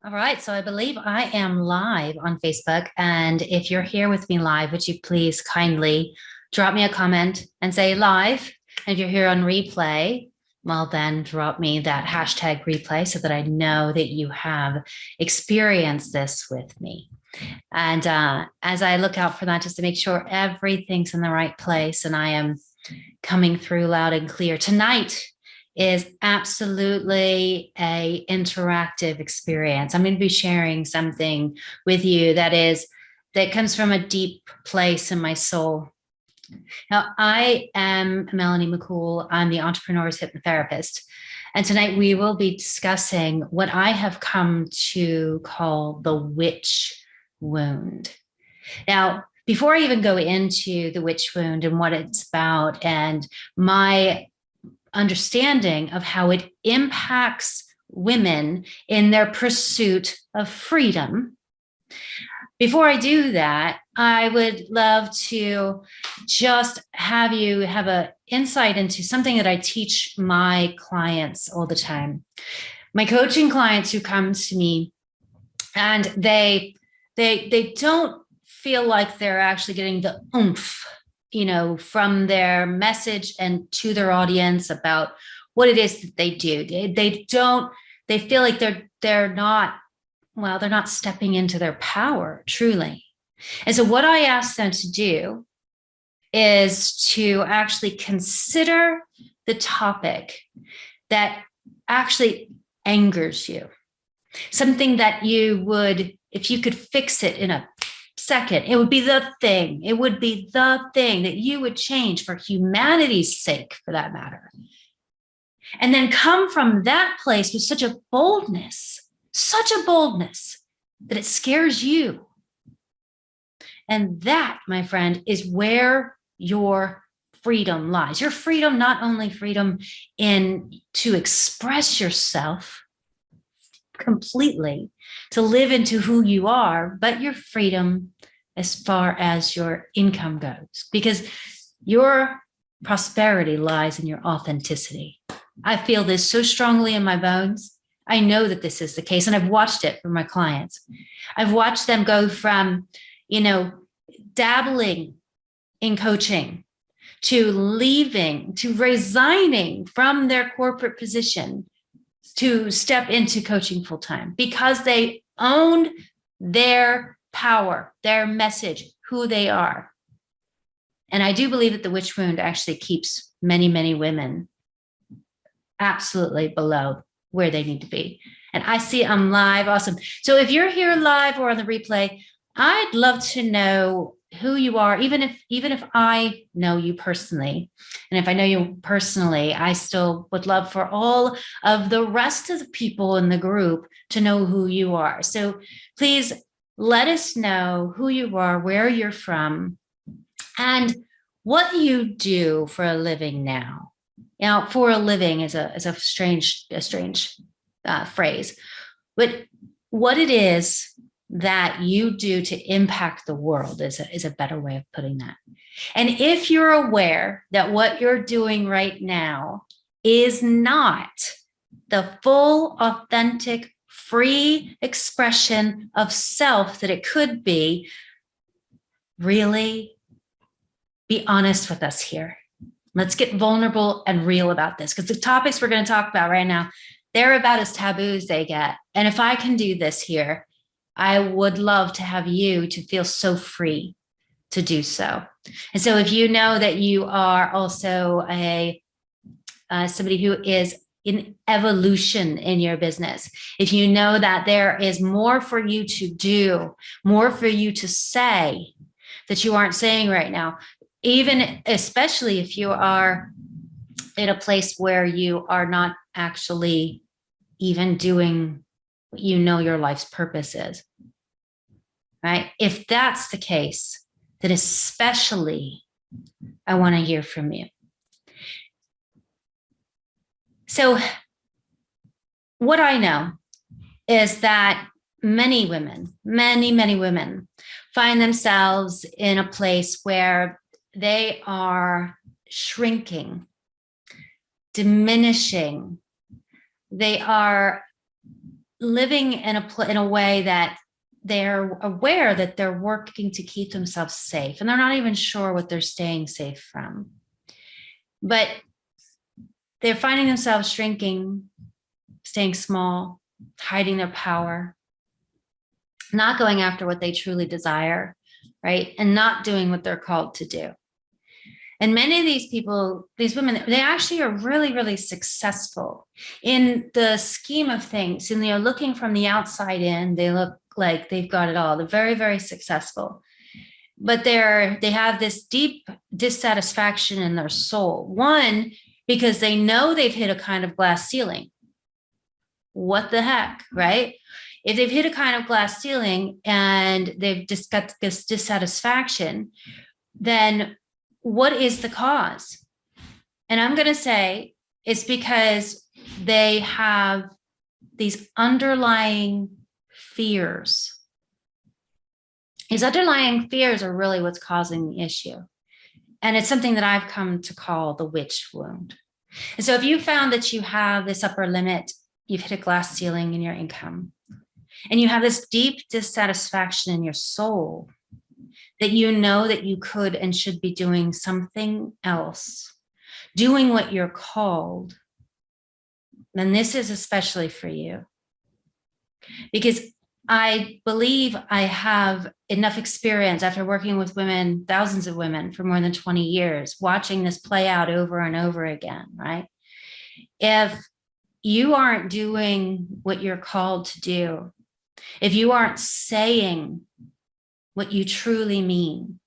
All right, so I believe I am live on Facebook. And if you're here with me live, would you please kindly drop me a comment and say live? And if you're here on replay, well, then drop me that hashtag replay so that I know that you have experienced this with me. And as I look out for that, just to make sure everything's in the right place and I am coming through loud and clear. Tonight is absolutely a interactive experience. I'm going to be sharing something with you that comes from a deep place in my soul. Now, I am Melanie McCool. I'm the entrepreneur's hypnotherapist. And tonight we will be discussing what I have come to call the witch wound. Now, before I even go into the witch wound and what it's about and my understanding of how it impacts women in their pursuit of freedom, before I do that, I would love to just have you have an insight into something that I teach my clients all the time. My coaching clients who come to me and they don't feel like they're actually getting the oomph, from their message and to their audience about what it is that they do. They feel like they're not stepping into their power truly. And so what I ask them to do is to actually consider the topic that actually angers you. Something that you would, if you could fix it in a second, it would be the thing. It would be the thing that you would change for humanity's sake, for that matter. And then come from that place with such a boldness that it scares you. And that, my friend, is where your freedom lies. Your freedom, not only freedom to express yourself completely, to live into who you are, but your freedom as far as your income goes, because your prosperity lies in your authenticity. I feel this so strongly in my bones. I know that this is the case, and I've watched it for my clients. I've watched them go from, dabbling in coaching to leaving, to resigning from their corporate position to step into coaching full time because they owned their power, their message, who they are. And I do believe that the witch wound actually keeps many, many women absolutely below where they need to be. And I see I'm live. Awesome. So if you're here live or on the replay, I'd love to know who you are, even if I know you personally. And if I know you personally, I still would love for all of the rest of the people in the group to know who you are. So please let us know who you are, where you're from, and what you do for a living now. Now, for a living is a strange phrase, but what it is that you do to impact the world is a better way of putting that. And if you're aware that what you're doing right now is not the full, authentic, free expression of self that it could be, really be honest with us here. Let's get vulnerable and real about this, because the topics we're going to talk about right now, they're about as taboo as they get. And if I can do this here, I would love to have you to feel so free to do so. And so if you know that you are also somebody who is in evolution in your business, if you know that there is more for you to do, more for you to say that you aren't saying right now, even especially if you are in a place where you are not actually even doing what your life's purpose is, right? If that's the case, then especially I want to hear from you. So what I know is that many women find themselves in a place where they are shrinking, diminishing. They are living in a way that they're aware that they're working to keep themselves safe, and they're not even sure what they're staying safe from. But they're finding themselves shrinking, staying small, hiding their power, not going after what they truly desire, right? And not doing what they're called to do. And many of these people, these women, they actually are really, really successful in the scheme of things. And they're looking from the outside in, they look like they've got it all. They're very, very successful. But they have this deep dissatisfaction in their soul. One, because they know they've hit a kind of glass ceiling. What the heck, right? If they've hit a kind of glass ceiling and they've just got this dissatisfaction, then what is the cause? And I'm going to say it's because they have these underlying fears. These underlying fears are really what's causing the issue. And it's something that I've come to call the witch wound. And so if you found that you have this upper limit, you've hit a glass ceiling in your income, and you have this deep dissatisfaction in your soul, that you know that you could and should be doing something else, doing what you're called, then this is especially for you. Because I believe I have enough experience after working with women, thousands of women for more than 20 years, watching this play out over and over again, right? If you aren't doing what you're called to do, if you aren't saying what you truly mean,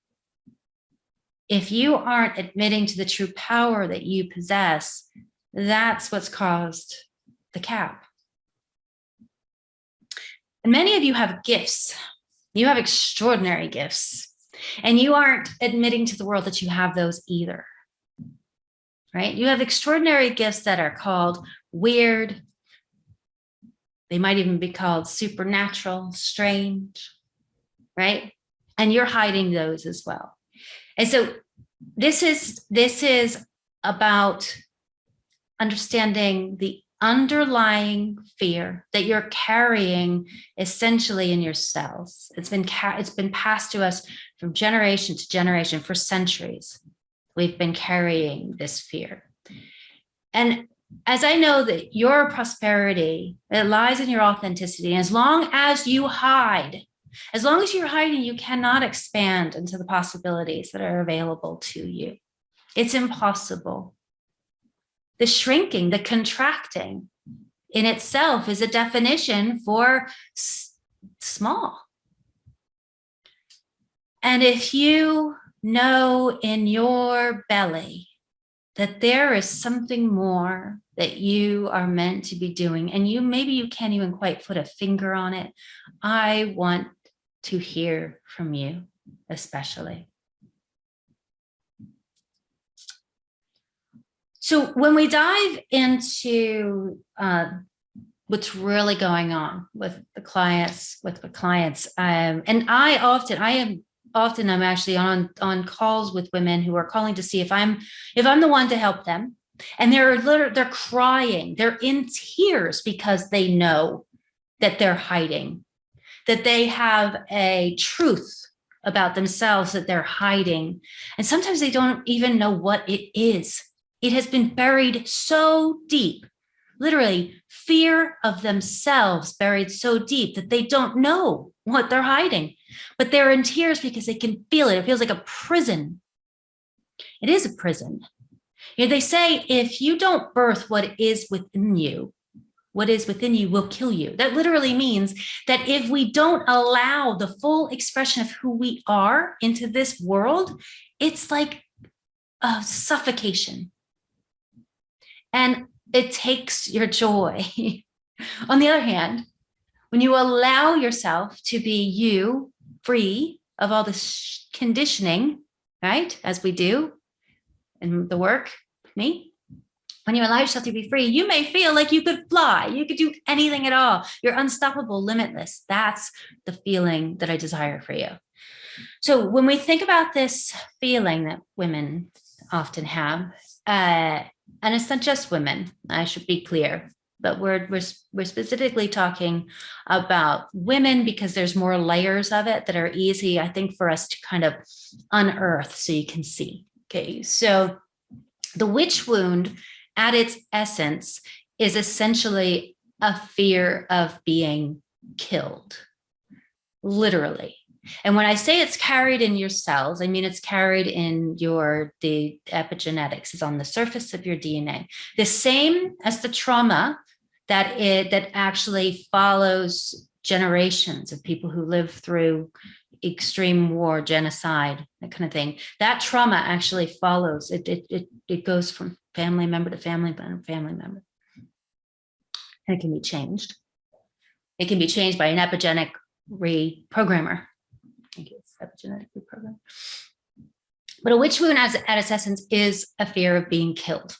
if you aren't admitting to the true power that you possess, that's what's caused the cap. And many of you have gifts. You have extraordinary gifts, and you aren't admitting to the world that you have those either, right? You have extraordinary gifts that are called weird. They might even be called supernatural, strange, right? And you're hiding those as well. And so this is about understanding the underlying fear that you're carrying essentially in your cells. It's been passed to us from generation to generation for centuries. We've been carrying this fear. And as I know that your prosperity, it lies in your authenticity. And as long as you're hiding, you cannot expand into the possibilities that are available to you. It's impossible. The shrinking, the contracting in itself is a definition for small. And if you know in your belly that there is something more that you are meant to be doing, and maybe you can't even quite put a finger on it, I want to hear from you, especially. So when we dive into what's really going on with the clients, and I'm actually on calls with women who are calling to see if I'm the one to help them, and they're crying, they're in tears because they know that they're hiding, that they have a truth about themselves that they're hiding, and sometimes they don't even know what it is. It has been buried so deep, literally fear of themselves buried so deep that they don't know what they're hiding, but they're in tears because they can feel it. It feels like a prison. It is a prison. You know, they say, if you don't birth what is within you will kill you. That literally means that if we don't allow the full expression of who we are into this world, it's like a suffocation. And it takes your joy. On the other hand, when you allow yourself to be you, free of all this conditioning, right, as we do in the work, me, when you allow yourself to be free, you may feel like you could fly, you could do anything at all. You're unstoppable, limitless. That's the feeling that I desire for you. So when we think about this feeling that women often have, and it's not just women, I should be clear, but we're specifically talking about women because there's more layers of it that are easy, I think, for us to kind of unearth so you can see. Okay, so the witch wound at its essence is essentially a fear of being killed, literally. And when I say it's carried in your cells, I mean it's carried in the epigenetics, is on the surface of your DNA. The same as the trauma that actually follows generations of people who live through extreme war, genocide, that kind of thing. That trauma actually follows. It goes from family member to family member, family member. And it can be changed. It can be changed by an epigenetic reprogrammer. I think it's epigenetic reprogramming. But a witch wound at its essence is a fear of being killed.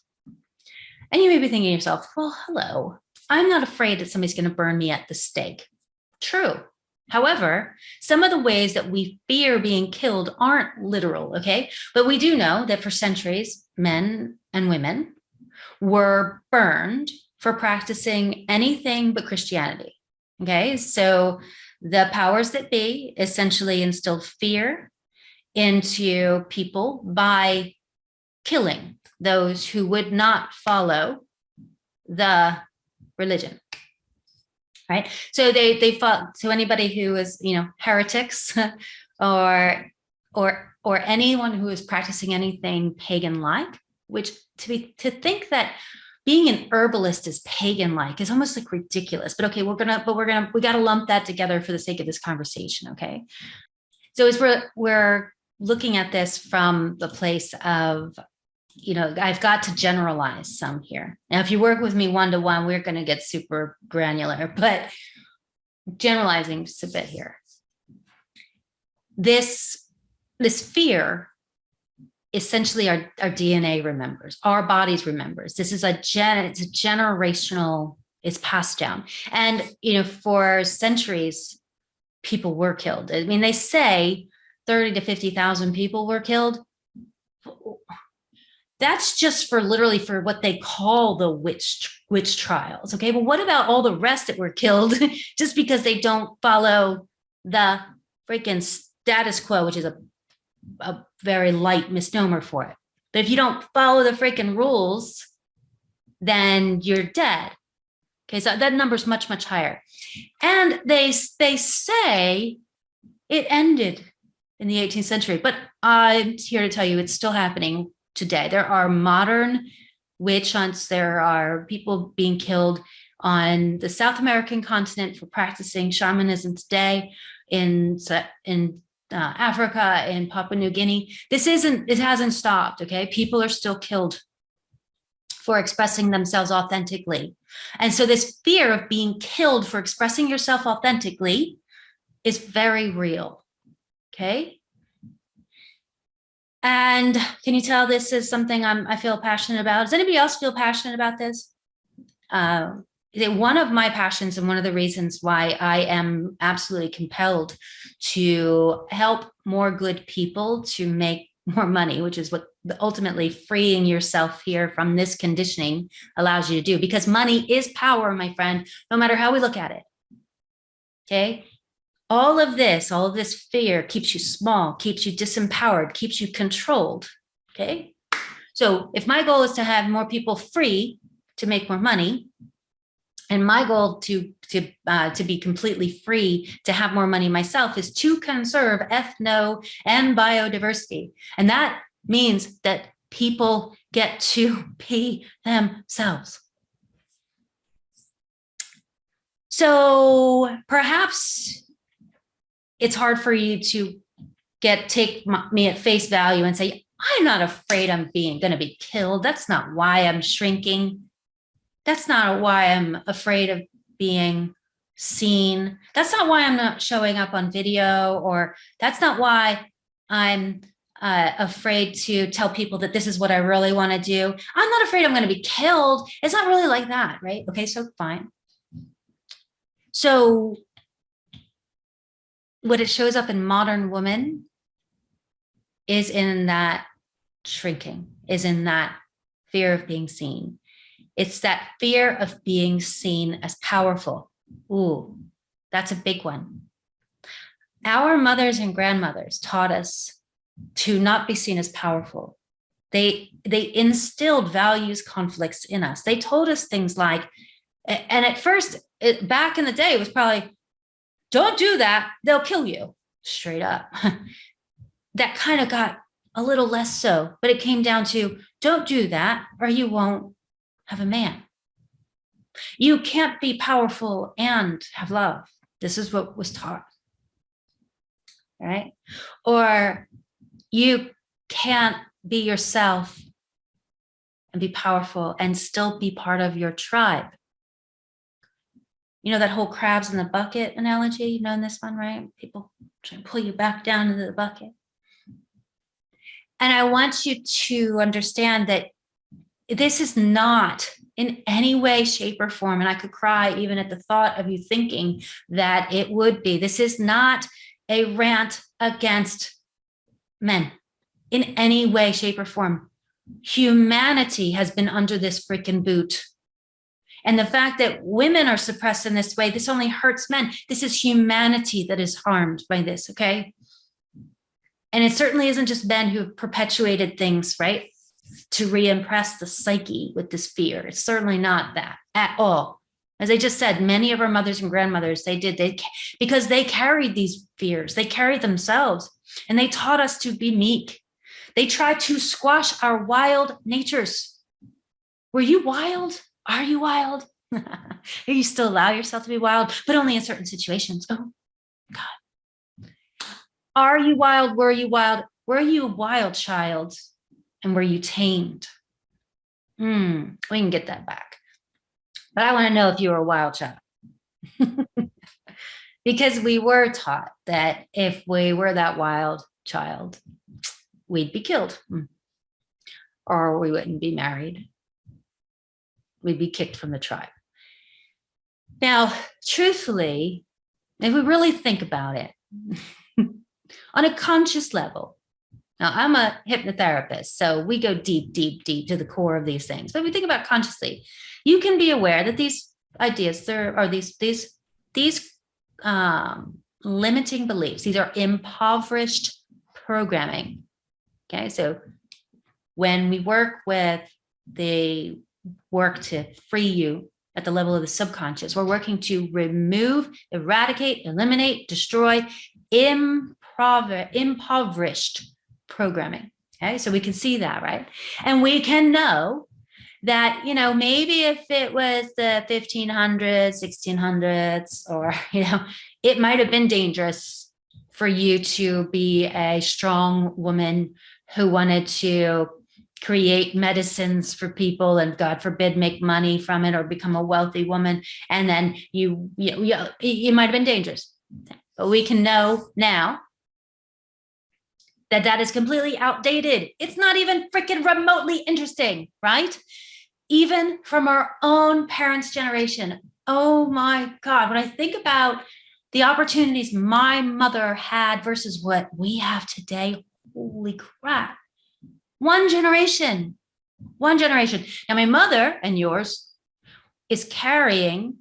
And you may be thinking to yourself, well, hello, I'm not afraid that somebody's going to burn me at the stake. True. However, some of the ways that we fear being killed aren't literal, okay? But we do know that for centuries, men and women were burned for practicing anything but Christianity, okay? So the powers that be essentially instilled fear into people by killing those who would not follow the religion, right? So they fought. So anybody who is, heretics, or anyone who is practicing anything pagan-like, which to think that being an herbalist is pagan-like is almost like ridiculous. But okay, we got to lump that together for the sake of this conversation, okay? So as we're looking at this from the place of, I've got to generalize some here. Now, if you work with me one-to-one, we're going to get super granular, but generalizing just a bit here. This fear, essentially our DNA remembers, our bodies remembers. This is it's a generational, it's passed down. And, for centuries, people were killed. I mean, they say 30 to 50,000 people were killed. That's just for what they call the witch trials. Okay, well, what about all the rest that were killed just because they don't follow the freaking status quo, which is a very light misnomer for it. But if you don't follow the freaking rules, then you're dead. Okay, so that number's much, much higher. And they say it ended in the 18th century, but I'm here to tell you it's still happening today. There are modern witch hunts. There are people being killed on the South American continent for practicing shamanism today, in Africa, in Papua New Guinea. It hasn't stopped, okay? People are still killed for expressing themselves authentically. And so this fear of being killed for expressing yourself authentically is very real, okay? And can you tell this is something I feel passionate about? Does anybody else feel passionate about this? One of my passions and one of the reasons why I am absolutely compelled to help more good people to make more money, which is what ultimately freeing yourself here from this conditioning allows you to do, because money is power, my friend, no matter how we look at it. Okay. All of this fear keeps you small, keeps you disempowered, keeps you controlled. Okay. So if my goal is to have more people free to make more money, and my goal to be completely free to have more money myself is to conserve ethno and biodiversity. And that means that people get to be themselves. So perhaps it's hard for you to take me at face value and say, I'm not afraid I'm going to be killed. That's not why I'm shrinking. That's not why I'm afraid of being seen. That's not why I'm not showing up on video, or that's not why I'm afraid to tell people that this is what I really want to do. I'm not afraid I'm going to be killed. It's not really like that, right? Okay, so fine. So what it shows up in modern women is in that shrinking, is in that fear of being seen, It's that fear of being seen as powerful. Ooh, that's a big one. Our mothers and grandmothers taught us to not be seen as powerful. They instilled values conflicts in us. They told us things like, and at first, back in the day, it was probably, don't do that, they'll kill you, straight up. That kind of got a little less so, but it came down to, don't do that or you won't have a man. You can't be powerful and have love. This is what was taught, right? Or you can't be yourself and be powerful and still be part of your tribe. You know, that whole crabs in the bucket analogy, you know, in this one, right? People try to pull you back down into the bucket. And I want you to understand that this is not in any way, shape, or form, and I could cry even at the thought of you thinking that it would be. This is not a rant against men in any way, shape, or form. Humanity has been under this freaking boot. And the fact that women are suppressed in this way, this only hurts men. This is humanity that is harmed by this, okay? And it certainly isn't just men who have perpetuated things, right? To re-impress the psyche with this fear. It's certainly not that at all. As I just said, many of our mothers and grandmothers, because they carried these fears, they carried themselves, and they taught us to be meek. They tried to squash our wild natures. Were you wild? Are you wild? You still allow yourself to be wild, but only in certain situations. Oh, God. Are you wild? Were you wild? Were you a wild child? And were you tamed? We can get that back. But I want to know if you were a wild child. Because we were taught that if we were that wild child, we'd be killed. Or we wouldn't be married. We'd be kicked from the tribe. Now, truthfully, if we really think about it, on a conscious level, now I'm a hypnotherapist, so we go deep, deep, deep to the core of these things. But if we think about consciously, you can be aware that these ideas, there are these limiting beliefs. These are impoverished programming. Okay, so when we work with the work to free you at the level of the subconscious, we're working to remove, eradicate, eliminate, destroy impoverished programming. Okay, so we can see that, right? And we can know that, you know, maybe if it was the 1500s, 1600s, or, you know, it might have been dangerous for you to be a strong woman who wanted to create medicines for people and, God forbid, make money from it or become a wealthy woman. And then it might have been dangerous. But we can know now that is completely outdated. It's not even freaking remotely interesting, right? Even from our own parents' generation. Oh my God, when I think about the opportunities my mother had versus what we have today, holy crap. One generation. Now my mother and yours is carrying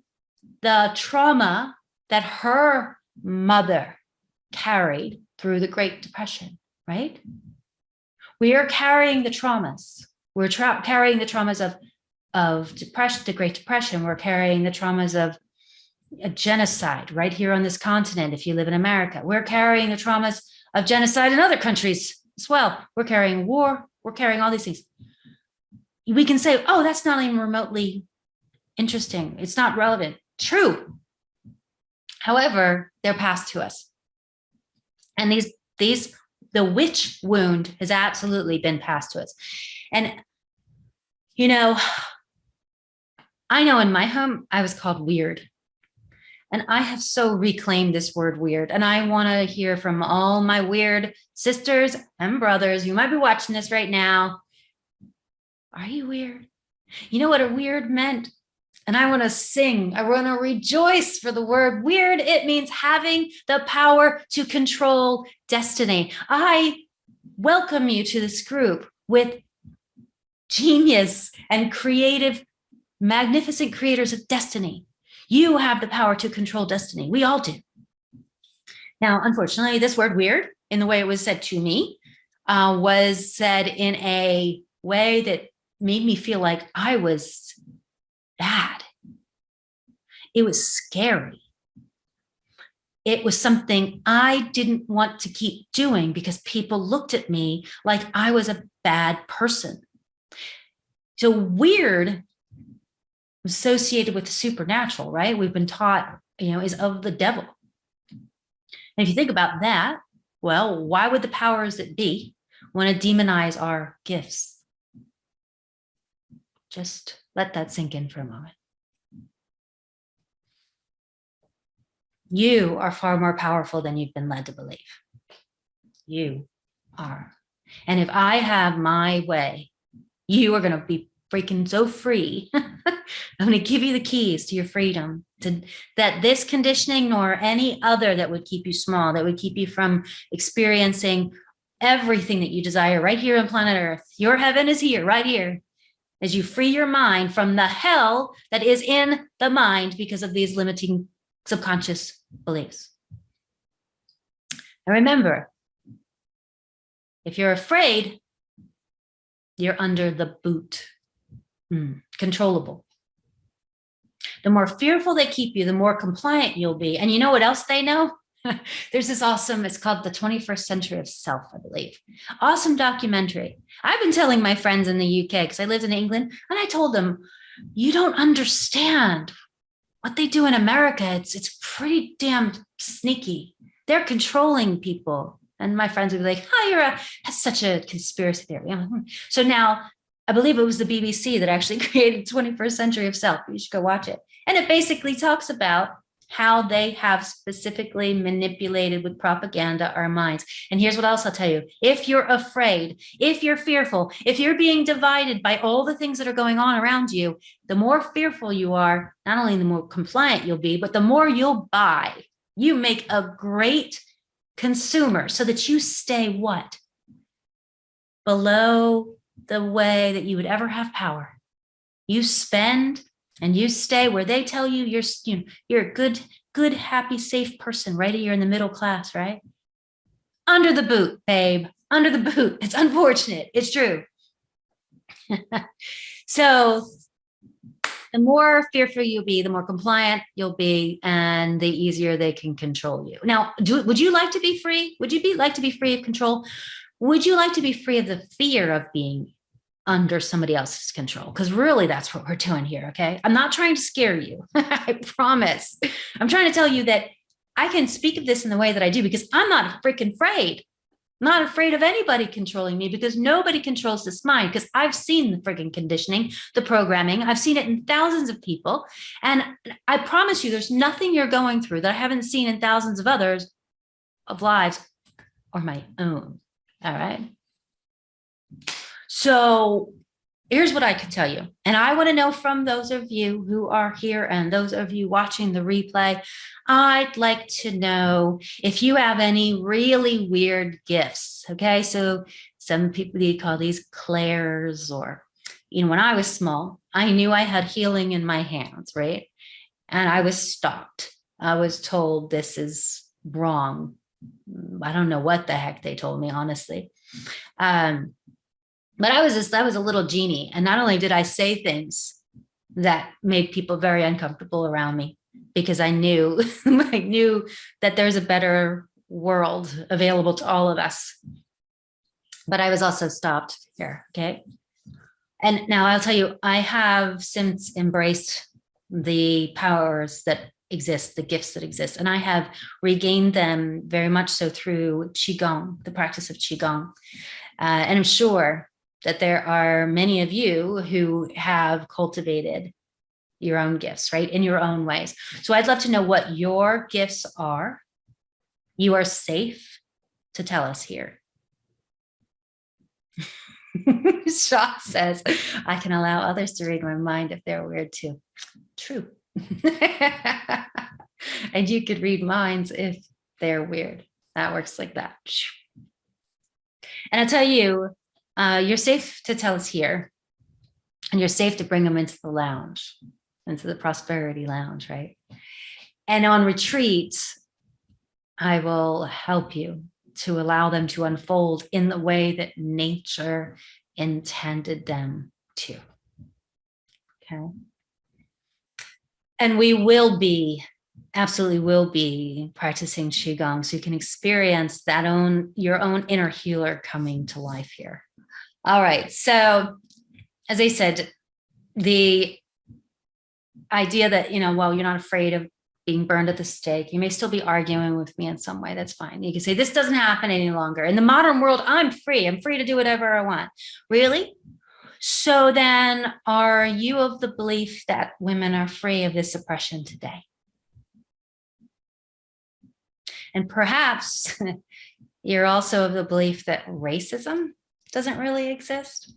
the trauma that her mother carried through the Great Depression, right? We are carrying the traumas. We're carrying the traumas of depression, the Great Depression. We're carrying the traumas of a genocide right here on this continent. If you live in America, we're carrying the traumas of genocide in other countries as well. We're carrying war. We're carrying all these things. We can say, oh, that's not even remotely interesting. It's not relevant. True. However, they're passed to us. And the witch wound has absolutely been passed to us. And, you know, I know in my home, I was called weird. And I have so reclaimed this word weird. And I want to hear from all my weird sisters and brothers. You might be watching this right now. Are you weird? You know what a weird meant? And I want to sing. I want to rejoice for the word weird. It means having the power to control destiny. I welcome you to this group with genius and creative magnificent creators of destiny. You have the power to control destiny. We all do. Now, unfortunately, this word weird, in the way it was said to me, was said in a way that made me feel like I was bad. It was scary. It was something I didn't want to keep doing because people looked at me like I was a bad person. So weird associated with the supernatural, right? We've been taught, is of the devil. And if you think about that, well, why would the powers that be want to demonize our gifts? Just let that sink in for a moment. You are far more powerful than you've been led to believe. You are. And if I have my way, you are going to be freaking so free. I'm going to give you the keys to your freedom, to that this conditioning nor any other that would keep you small, that would keep you from experiencing everything that you desire right here on planet Earth. Your heaven is here, right here, as you free your mind from the hell that is in the mind because of these limiting subconscious beliefs. And remember, if you're afraid, you're under the boot. Controllable. The more fearful they keep you, the more compliant you'll be. And you know what else they know? There's this awesome, it's called The 21st Century of Self, I believe. Awesome documentary. I've been telling my friends in the UK, because I lived in England, and I told them, you don't understand what they do in America. It's pretty damn sneaky. They're controlling people. And my friends would be like, that's such a conspiracy theory. So now, I believe it was the BBC that actually created 21st Century of Self. You should go watch it. And it basically talks about how they have specifically manipulated with propaganda our minds. And here's what else I'll tell you. If you're afraid, if you're fearful, if you're being divided by all the things that are going on around you, the more fearful you are, not only the more compliant you'll be, but the more you'll buy. You make a great consumer so that you stay what? Below the way that you would ever have power. You spend and you stay where they tell you you're a good, happy, safe person, right? You're in the middle class, right? Under the boot, babe, under the boot. It's unfortunate. It's true. So the more fearful you'll be, the more compliant you'll be, and the easier they can control you. Now, would you like to be free? Would you like to be free of control? Would you like to be free of the fear of being under somebody else's control? Because really, that's what we're doing here, okay? I'm not trying to scare you. I promise. I'm trying to tell you that I can speak of this in the way that I do because I'm not freaking afraid. I'm not afraid of anybody controlling me because nobody controls this mind, because I've seen the freaking conditioning, the programming. I've seen it in thousands of people. And I promise you, there's nothing you're going through that I haven't seen in thousands of others of lives or my own. All right. So here's what I can tell you. And I want to know from those of you who are here and those of you watching the replay, I'd like to know if you have any really weird gifts. Okay. So some people, they call these clairs, or, when I was small, I knew I had healing in my hands, right? And I was stopped. I was told this is wrong. I don't know what the heck they told me, honestly. But I was a little genie. And not only did I say things that made people very uncomfortable around me, because I knew that there's a better world available to all of us. But I was also stopped here. Okay. And now I'll tell you, I have since embraced the powers that exist, the gifts that exist, and I have regained them very much so through Qigong, the practice of Qigong. And I'm sure that there are many of you who have cultivated your own gifts, right? In your own ways. So I'd love to know what your gifts are. You are safe to tell us here. Shaw says, I can allow others to read my mind if they're weird too. True. And you could read minds if they're weird. That works like that. And I'll tell you, you're safe to tell us here And you're safe to bring them into the lounge, into the prosperity lounge, right? And on retreats, I will help you to allow them to unfold in the way that nature intended them to. Okay. And we will be, absolutely will be practicing Qigong so you can experience that your own inner healer coming to life here. All right. So as I said, the idea that, well, you're not afraid of being burned at the stake. You may still be arguing with me in some way. That's fine. You can say, this doesn't happen any longer. In the modern world, I'm free. I'm free to do whatever I want. Really? So then are you of the belief that women are free of this oppression today? And perhaps you're also of the belief that racism doesn't really exist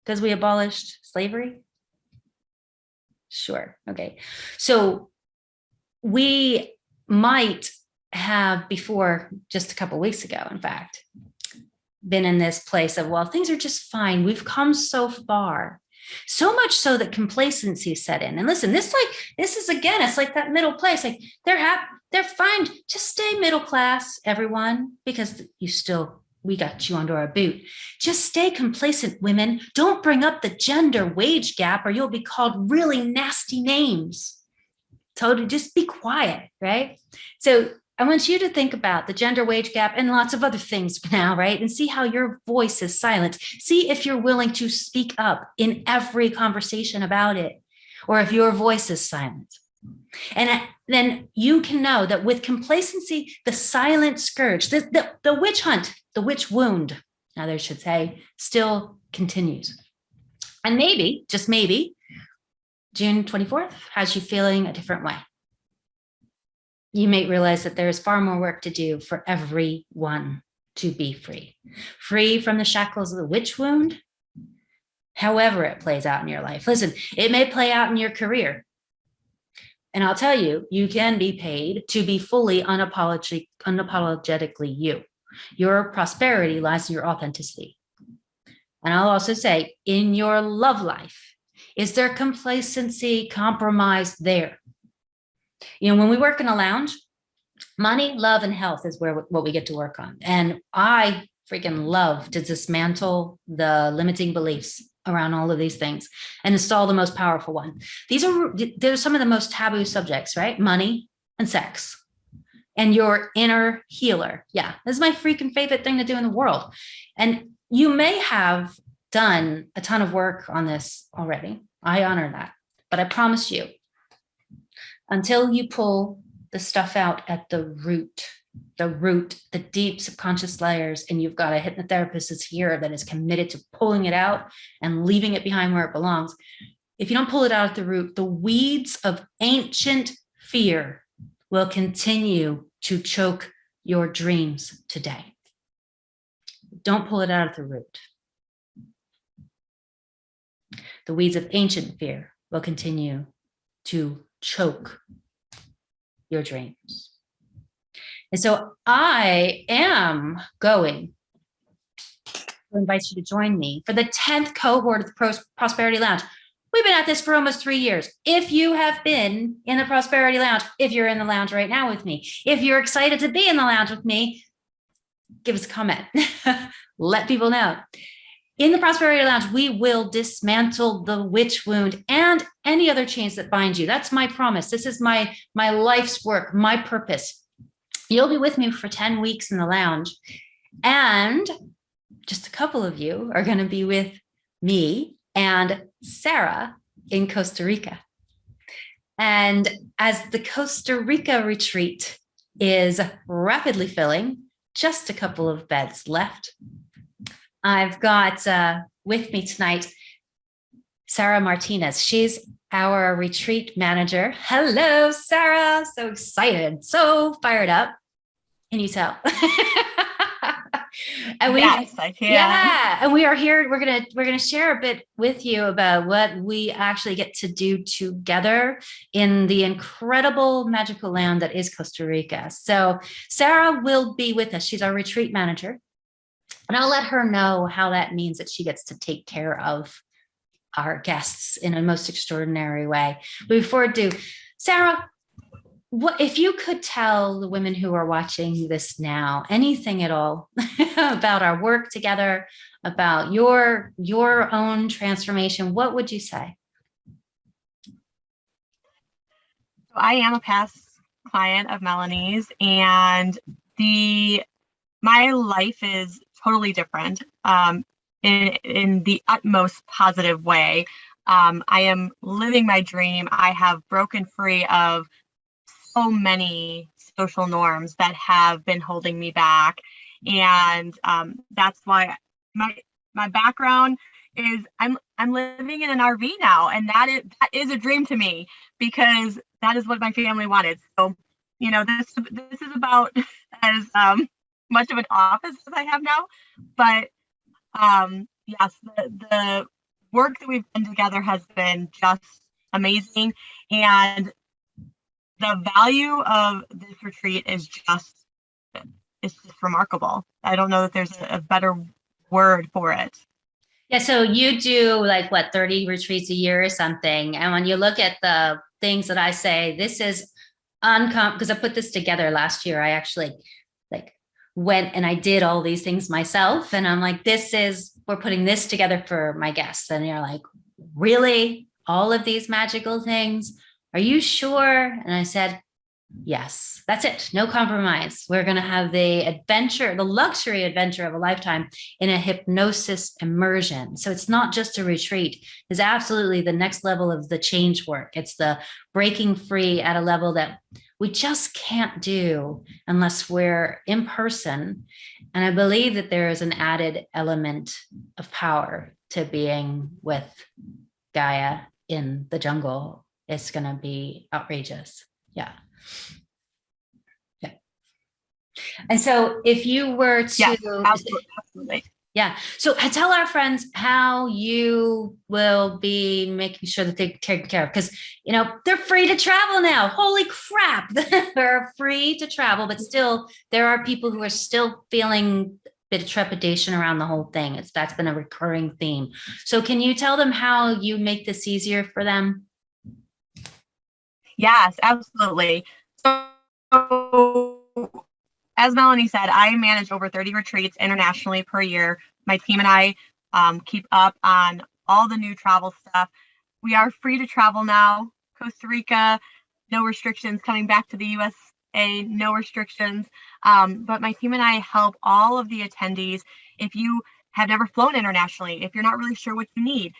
because we abolished slavery? Sure. Okay. So we might have before, just a couple of weeks ago, in fact, been in this place of, well, things are just fine. We've come so far, so much so that complacency set in. And listen, this is again, it's like that middle place. Like they're fine. Just stay middle class, everyone, because we got you under our boot. Just stay complacent, women. Don't bring up the gender wage gap or you'll be called really nasty names. Totally, just be quiet, right? So I want you to think about the gender wage gap and lots of other things now, right? And see how your voice is silenced. See if you're willing to speak up in every conversation about it, or if your voice is silent. And then you can know that with complacency, the silent scourge, the witch hunt, the witch wound, now they should say, still continues. And maybe, just maybe, June 24th has you feeling a different way. You may realize that there is far more work to do for everyone to be free. Free from the shackles of the witch wound, however it plays out in your life. Listen, it may play out in your career. And I'll tell you, you can be paid to be fully unapologetically you. Your prosperity lies in your authenticity. And I'll also say, in your love life, is there complacency, compromise there? When we work in a lounge, money, love, and health is what we get to work on. And I freaking love to dismantle the limiting beliefs around all of these things and install the most powerful one. They're some of the most taboo subjects, right? Money and sex and your inner healer. Yeah, this is my freaking favorite thing to do in the world. And you may have done a ton of work on this already. I honor that. But I promise you, until you pull the stuff out at the root, the deep subconscious layers, and you've got a hypnotherapist that's here that is committed to pulling it out and leaving it behind where it belongs. If you don't pull it out at the root, the weeds of ancient fear will continue to choke your dreams today. Don't pull it out at the root. The weeds of ancient fear will continue to choke your dreams. And so I am going to invite you to join me for the 10th cohort of the Prosperity Lounge. We've been at this for almost 3 years. If you have been in the Prosperity Lounge, if you're in the lounge right now with me, if you're excited to be in the lounge with me, give us a comment. Let people know. In the Prosperity Lounge, we will dismantle the witch wound and any other chains that bind you. That's my promise. This is my life's work, my purpose. You'll be with me for 10 weeks in the lounge. And just a couple of you are going to be with me and Sarah in Costa Rica. And as the Costa Rica retreat is rapidly filling, just a couple of beds left, I've got with me tonight, Sarah Martinez. She's our retreat manager. Hello, Sarah. So excited, so fired up. Can you tell? And yes, I can. Yeah, and we are here. We're gonna share a bit with you about what we actually get to do together in the incredible magical land that is Costa Rica. So Sarah will be with us. She's our retreat manager. And I'll let her know how that means that she gets to take care of our guests in a most extraordinary way. Before I do, Sarah, what if you could tell the women who are watching this now anything at all about our work together, about your own transformation, what would you say? So I am a past client of Melanie's, and my life is totally different, in the utmost positive way. I am living my dream. I have broken free of so many social norms that have been holding me back, and that's why my background is I'm living in an RV now, and that is a dream to me, because that is what my family wanted. So, this is about as much of an office as I have now, but yes, the work that we've done together has been just amazing, and the value of this retreat is it's just remarkable. I don't know that there's a better word for it. Yeah, so you do like what, 30 retreats a year or something. And when you look at the things that I say, this is because I put this together last year. I actually like went and I did all these things myself. And I'm like, we're putting this together for my guests. And you're like, really? All of these magical things? Are you sure? And I said, yes, that's it. No compromise. We're going to have the luxury adventure of a lifetime in a hypnosis immersion. So it's not just a retreat. It's absolutely the next level of the change work. It's the breaking free at a level that we just can't do unless we're in person. And I believe that there is an added element of power to being with Gaia in the jungle. It's going to be outrageous. Yeah. Yeah. And so if you were to, yes, absolutely. Yeah. So tell our friends how you will be making sure that they're taken care of, because, they're free to travel now. Holy crap. They're free to travel, but still there are people who are still feeling a bit of trepidation around the whole thing. That's been a recurring theme. So can you tell them how you make this easier for them? Yes, absolutely. So, as Melanie said, I manage over 30 retreats internationally per year. My team and I keep up on all the new travel stuff. We are free to travel now. Costa Rica, no restrictions. Coming back to the USA, no restrictions. But my team and I help all of the attendees. If you have never flown internationally, if you're not really sure what you need,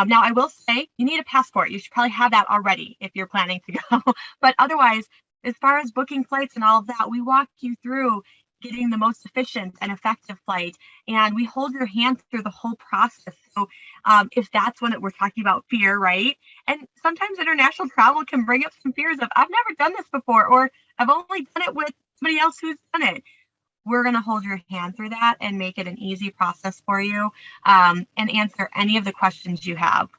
now, I will say you need a passport. You should probably have that already if you're planning to go. But otherwise, as far as booking flights and all of that, we walk you through getting the most efficient and effective flight. And we hold your hand through the whole process. So if that's when we're talking about fear, right? And sometimes international travel can bring up some fears of, I've never done this before, or I've only done it with somebody else who's done it. We're going to hold your hand through that and make it an easy process for you, and answer any of the questions you have.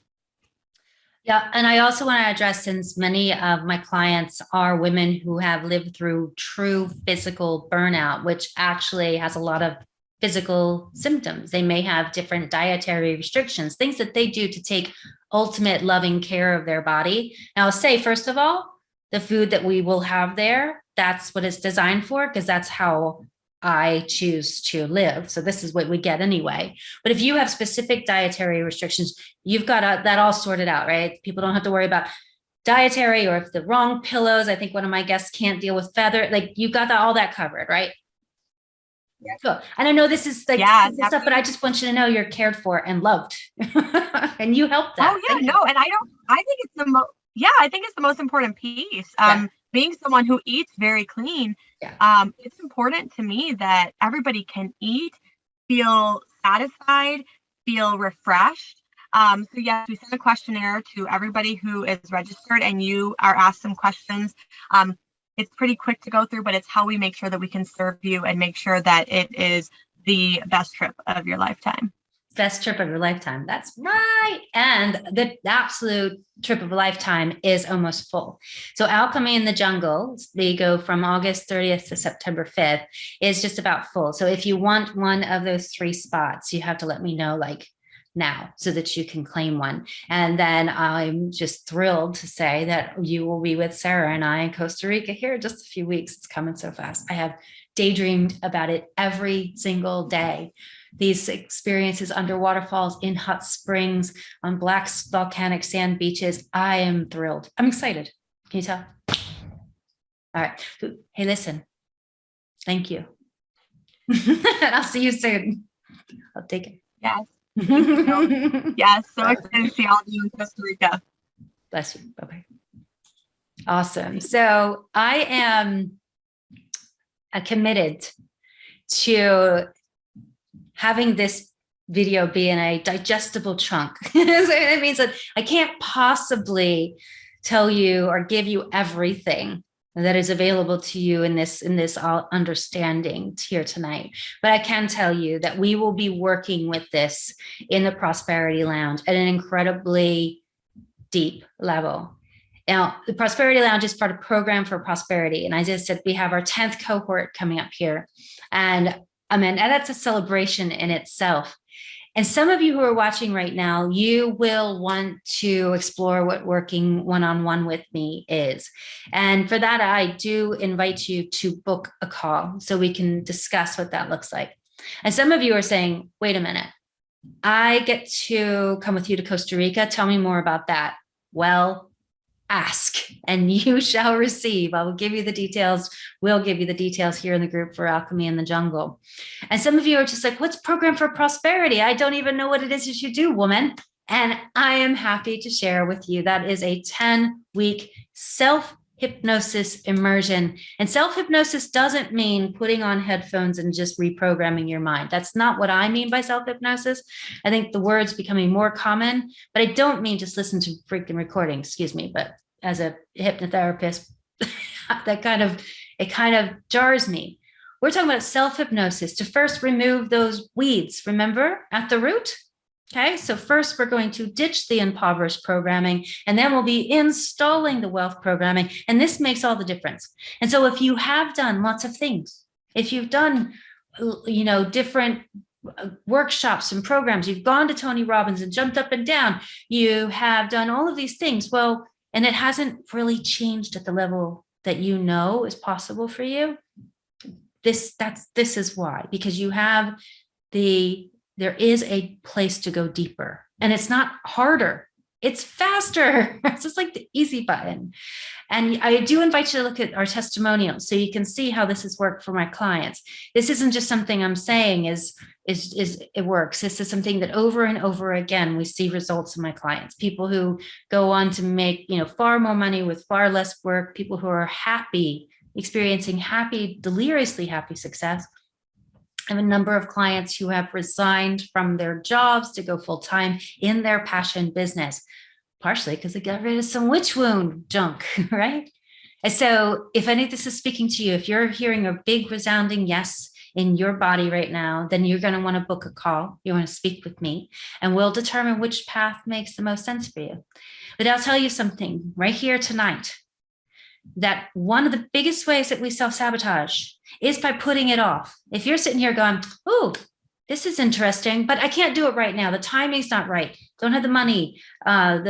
Yeah. And I also want to address, since many of my clients are women who have lived through true physical burnout, which actually has a lot of physical symptoms. They may have different dietary restrictions, things that they do to take ultimate loving care of their body. Now, I'll say, first of all, the food that we will have there, that's what it's designed for, because that's how I choose to live. So this is what we get anyway. But if you have specific dietary restrictions, you've got that all sorted out, right? People don't have to worry about dietary, or if the wrong pillows. I think one of my guests can't deal with feather. Like, you got all that covered, right? Yeah. Cool. And I know this is like stuff, but I just want you to know you're cared for and loved, and you helped that. Oh yeah, no, and I think it's I think it's the most important piece. Being someone who eats very clean, it's important to me that everybody can eat, feel satisfied, feel refreshed. So yes, we send a questionnaire to everybody who is registered, and you are asked some questions. It's pretty quick to go through, but it's how we make sure that we can serve you and make sure that it is the best trip of your lifetime. Best trip of your lifetime. That's right. And the absolute trip of a lifetime is almost full. So Alchemy in the Jungle, they go from August 30th to September 5th, is just about full. So if you want one of those 3 spots, you have to let me know, like, now so that you can claim one. And then I'm just thrilled to say that you will be with Sarah and I in Costa Rica here in just a few weeks. It's coming so fast. I have daydreamed about it every single day. These experiences under waterfalls, in hot springs, on black volcanic sand beaches. I am thrilled. I'm excited. Can you tell? All right. Hey, listen. Thank you. I'll see you soon. I'll take it. Yes. Yes. So excited to see all of you in Costa Rica. Bless you. Bye-bye. Awesome. So I am committed to having this video be in a digestible chunk. So that means that I can't possibly tell you or give you everything that is available to you in this understanding here tonight. But I can tell you that we will be working with this in the Prosperity Lounge at an incredibly deep level. Now, the Prosperity Lounge is part of Program for Prosperity. And I just said, we have our 10th cohort coming up here. And I mean, that's a celebration in itself. And some of you who are watching right now, you will want to explore what working one-on-one with me is. And for that, I do invite you to book a call so we can discuss what that looks like. And some of you are saying, wait a minute, I get to come with you to Costa Rica. Tell me more about that. Well, ask and you shall receive. I will give you the details. We'll give you the details here in the group for Alchemy in the Jungle. And some of you are just like, what's Program for Prosperity? I don't even know what it is that you do, woman. And I am happy to share with you. That is a 10-week self-hypnosis immersion. And self-hypnosis doesn't mean putting on headphones and just reprogramming your mind. That's not what I mean by self-hypnosis. I think the word's becoming more common, but I don't mean just listen to freaking recording, excuse me, but as a hypnotherapist, it kind of jars me. We're talking about self-hypnosis to first remove those weeds, remember, at the root? Okay, so first we're going to ditch the impoverished programming, and then we'll be installing the wealth programming. And this makes all the difference. And so if you have done lots of things, if you've done, different workshops and programs, you've gone to Tony Robbins and jumped up and down, you have done all of these things, well, and it hasn't really changed at the level that you know is possible for you, this is why, because you have there is a place to go deeper, and it's not harder, it's faster. It's just like the easy button. And I do invite you to look at our testimonials so you can see how this has worked for my clients. This isn't just something I'm saying is it works. This is something that over and over again, we see results in my clients, people who go on to make, far more money with far less work, people who are happy, experiencing happy, deliriously happy success. I have a number of clients who have resigned from their jobs to go full-time in their passion business, partially because they got rid of some witch wound junk, right? And so if any of this is speaking to you, if you're hearing a big resounding yes in your body right now, then you're going to want to book a call. You want to speak with me, and we'll determine which path makes the most sense for you. But I'll tell you something right here tonight, that one of the biggest ways that we self-sabotage is by putting it off. If you're sitting here going, oh, this is interesting, but I can't do it right now. The timing's not right. Don't have the money. I'll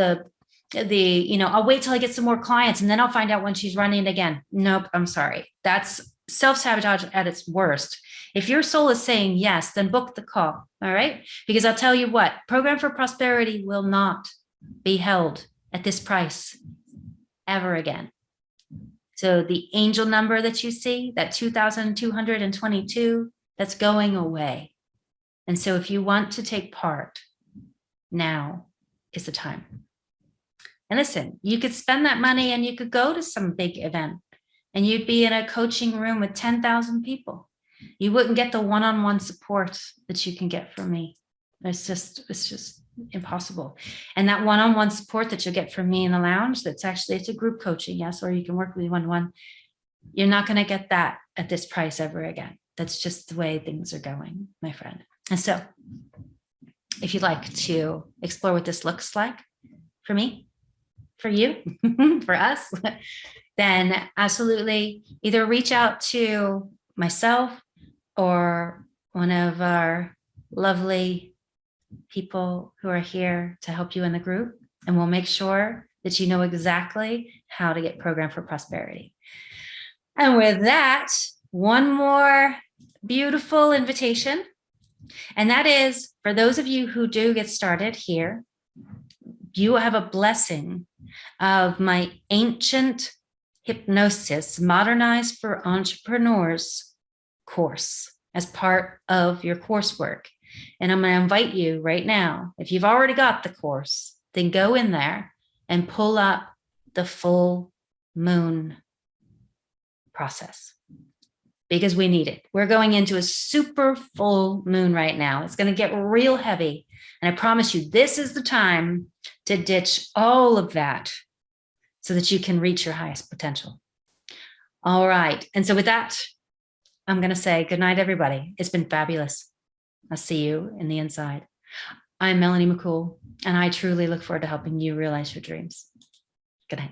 wait till I get some more clients and then I'll find out when she's running again. Nope, I'm sorry. That's self-sabotage at its worst. If your soul is saying yes, then book the call. All right. Because I'll tell you what, Program for Prosperity will not be held at this price ever again. So the angel number that you see, that 2,222, that's going away. And so if you want to take part, now is the time. And listen, you could spend that money and you could go to some big event and you'd be in a coaching room with 10,000 people. You wouldn't get the one-on-one support that you can get from me. It's just impossible. And that one-on-one support that you'll get from me in the lounge, it's a group coaching, yes, or you can work with me one-on-one. You're not going to get that at this price ever again. That's just the way things are going, my friend. And so if you'd like to explore what this looks like for me, for you, for us, then absolutely either reach out to myself or one of our lovely people who are here to help you in the group, and we'll make sure that you know exactly how to get programmed for prosperity. And with that, one more beautiful invitation. And that is for those of you who do get started here, you have a blessing of my ancient hypnosis modernized for entrepreneurs course as part of your coursework. And I'm going to invite you right now, if you've already got the course, then go in there and pull up the full moon process, because we need it. We're going into a super full moon right now. It's going to get real heavy. And I promise you, this is the time to ditch all of that so that you can reach your highest potential. All right. And so with that, I'm going to say good night, everybody. It's been fabulous. I'll see you in the inside. I'm Melanie McCool, and I truly look forward to helping you realize your dreams. Good night.